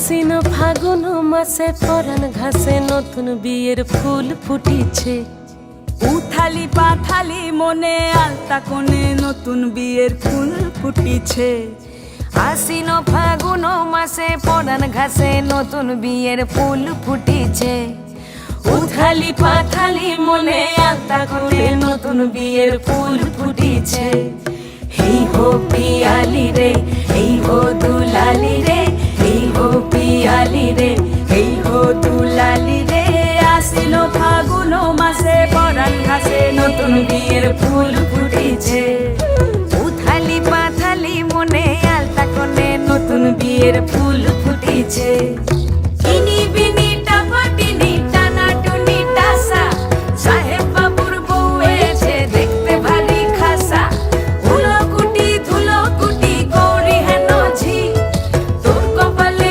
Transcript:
আশ্বিন ফাগুন মাসে পরাণ ঘাসে নতুন বিয়ের ফুল ফুটিছে। উথালি পাথালি মনে আলতা কোণে নতুন বিয়ের ফুল ফুটিছে। আশ্বিন ফাগুন মাসে পরাণ ঘাসে নতুন বিয়ের ফুল ফুটিছে। উথালি পাথালি মনে আলতা কোণে নতুন বিয়ের ফুল ফুটিছে। এই হো পিয়ালি রে, এই হো দুলালি রে, এই হো পিয়ালি রে, এই হো দুলালি রে। আশ্বিন ফাগুন মাসে পরাণ ঘাসে নতুন বিয়ের ফুল ফুটিছে। উথালি পাথালি মনে আলতা কোণে নতুন বিয়ের ফুল ফুটিছে।